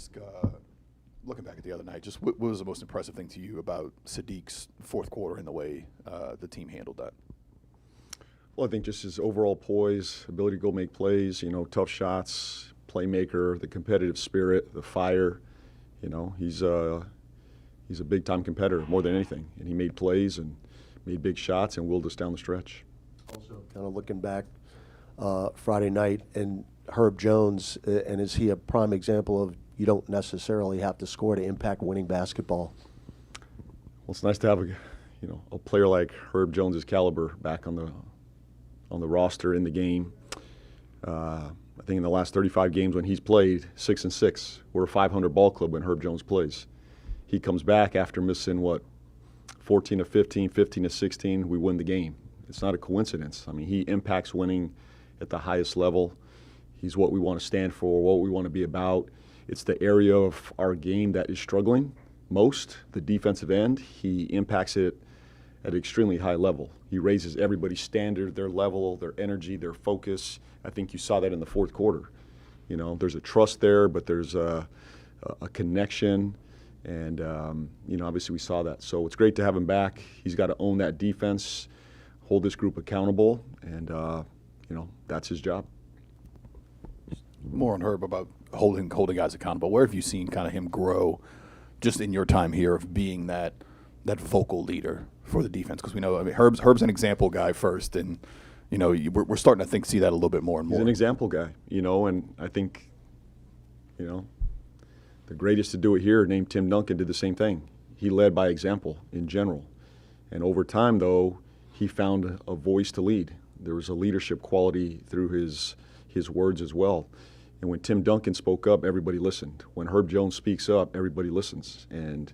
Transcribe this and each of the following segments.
ask, looking back at the other night, just what was the most impressive thing to you about Sadiq's fourth quarter and the way the team handled that? Well, I think just his overall poise, ability to go make plays, tough shots, playmaker, the competitive spirit, the fire. He's a big-time competitor more than anything, and he made plays and made big shots and willed us down the stretch. Also, kind of looking back Friday night, and Herb Jones, and is he a prime example of you don't necessarily have to score to impact winning basketball? Well, it's nice to have a player like Herb Jones's caliber back on the roster in the game. I think in the last 35 games when he's played, 6-6. We're a 500 ball club when Herb Jones plays. He comes back after missing 14 of 15, 15 of 16. We win the game. It's not a coincidence. I mean, he impacts winning at the highest level. He's what we want to stand for, what we want to be about. It's the area of our game that is struggling most, the defensive end. He impacts it at an extremely high level. He raises everybody's standard, their level, their energy, their focus. I think you saw that in the fourth quarter. There's a trust there, but there's a connection, and obviously we saw that. So it's great to have him back. He's got to own that defense, hold this group accountable, and that's his job. More on Herb about holding guys accountable. Where have you seen kind of him grow just in your time here of being that vocal leader for the defense? Because we know, Herb's an example guy first, and we're starting to see that a little bit more and more. He's an example guy, and I think, the greatest to do it here, named Tim Duncan, did the same thing. He led by example in general, and over time, though, he found a voice to lead. There was a leadership quality through his words as well. And when Tim Duncan spoke up, everybody listened. When Herb Jones speaks up, everybody listens. And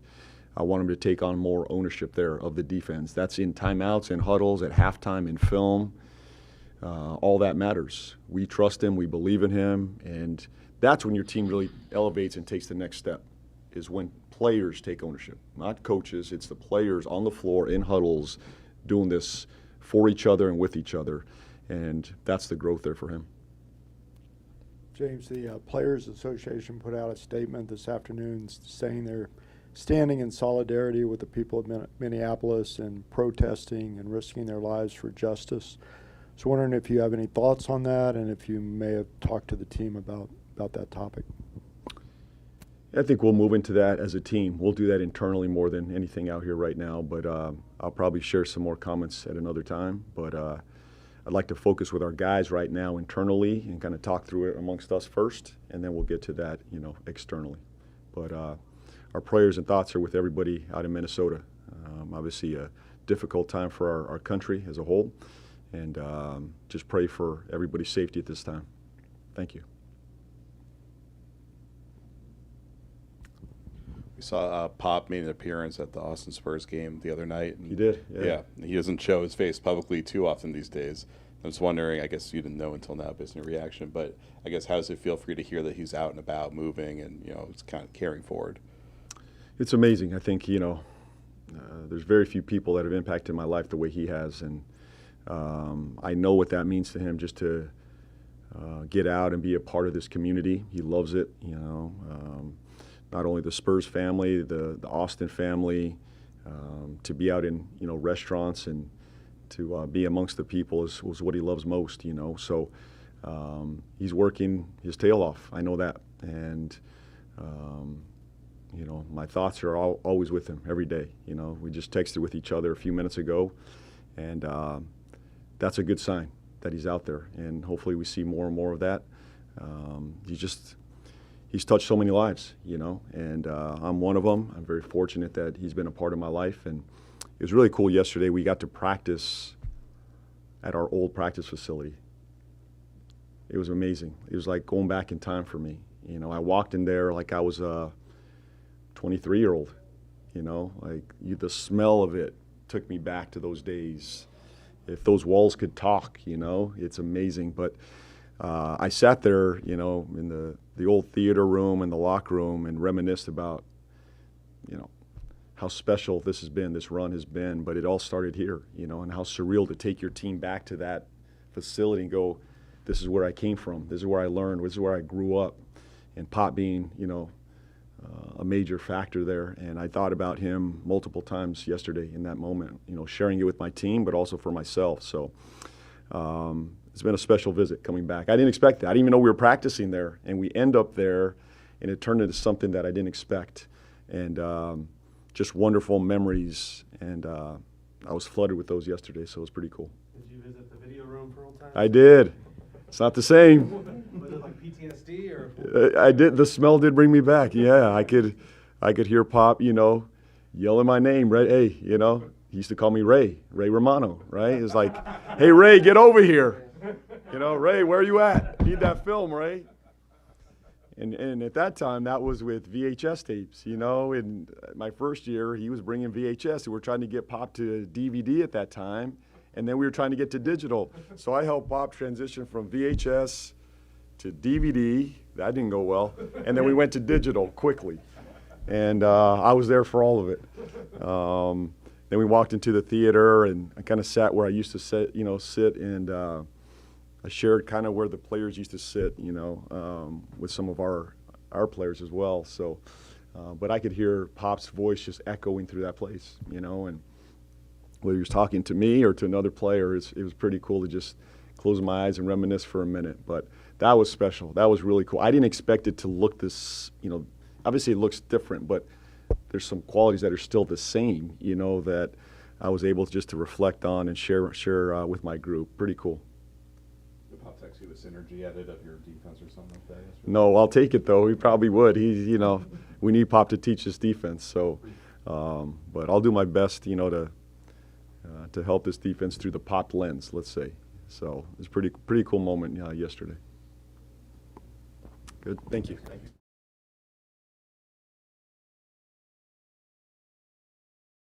I want him to take on more ownership there of the defense. That's in timeouts, in huddles, at halftime, in film. All that matters. We trust him. We believe in him. And that's when your team really elevates and takes the next step, is when players take ownership. Not coaches. It's the players on the floor, in huddles, doing this for each other and with each other. And that's the growth there for him. James, the Players Association put out a statement this afternoon saying they're standing in solidarity with the people of Minneapolis and protesting and risking their lives for justice. So wondering if you have any thoughts on that, and if you may have talked to the team about that topic. I think we'll move into that as a team. We'll do that internally more than anything out here right now, but I'll probably share some more comments at another time. But I'd like to focus with our guys right now internally and kind of talk through it amongst us first, and then we'll get to that, externally. But our prayers and thoughts are with everybody out in Minnesota. Obviously a difficult time for our country as a whole, and just pray for everybody's safety at this time. Thank you. We saw Pop made an appearance at the Austin Spurs game the other night. He did? Yeah. He doesn't show his face publicly too often these days. I was wondering, I guess you didn't know until now based on your reaction, but I guess how does it feel for you to hear that he's out and about, moving, and, it's kind of carrying forward? It's amazing. I think, there's very few people that have impacted my life the way he has, and I know what that means to him, just to get out and be a part of this community. He loves it, not only the Spurs family, the Austin family, to be out in restaurants and to be amongst the people was what he loves most. So he's working his tail off. I know that, and my thoughts are always with him every day. We just texted with each other a few minutes ago, and that's a good sign that he's out there, and hopefully we see more and more of that. He's touched so many lives, and I'm one of them. I'm very fortunate that he's been a part of my life, and it was really cool yesterday. We got to practice at our old practice facility. It was amazing. It was like going back in time for me. I walked in there like I was a 23-year-old, the smell of it took me back to those days. If those walls could talk, it's amazing. But I sat there, in the old theater room and the locker room, and reminisced about, how special this run has been. But it all started here, and how surreal to take your team back to that facility and go, this is where I came from. This is where I learned. This is where I grew up. And Pop being, a major factor there. And I thought about him multiple times yesterday in that moment, sharing it with my team, but also for myself. So it's been a special visit coming back. I didn't expect that. I didn't even know we were practicing there. And we end up there, and it turned into something that I didn't expect. And just wonderful memories. And I was flooded with those yesterday, so it was pretty cool. Did you visit the video room for old times? I did. It's not the same. Was it like PTSD or? I did. The smell did bring me back. Yeah, I could hear Pop, yelling my name. Ray, hey, he used to call me Ray Romano. Right? It's like, hey Ray, get over here. Ray, where are you at? Need that film, Ray. And at that time, that was with VHS tapes. In my first year, he was bringing VHS. We were trying to get Pop to DVD at that time. And then we were trying to get to digital. So I helped Pop transition from VHS to DVD. That didn't go well. And then we went to digital quickly. And I was there for all of it. Then we walked into the theater, and I kind of sat where I used to sit, and I shared kind of where the players used to sit, with some of our players as well. So, but I could hear Pop's voice just echoing through that place, and whether he was talking to me or to another player, it was pretty cool to just close my eyes and reminisce for a minute. But that was special. That was really cool. I didn't expect it to look this, obviously it looks different, but there's some qualities that are still the same, that I was able just to reflect on and share with my group. Pretty cool. Did Pop text you a synergy edit of your defense or something like that yesterday? No, I'll take it though. He probably would. We need Pop to teach us defense. So, but I'll do my best, to help this defense through the Pop lens, let's say. So it was a pretty cool moment yesterday. Good. Thank you.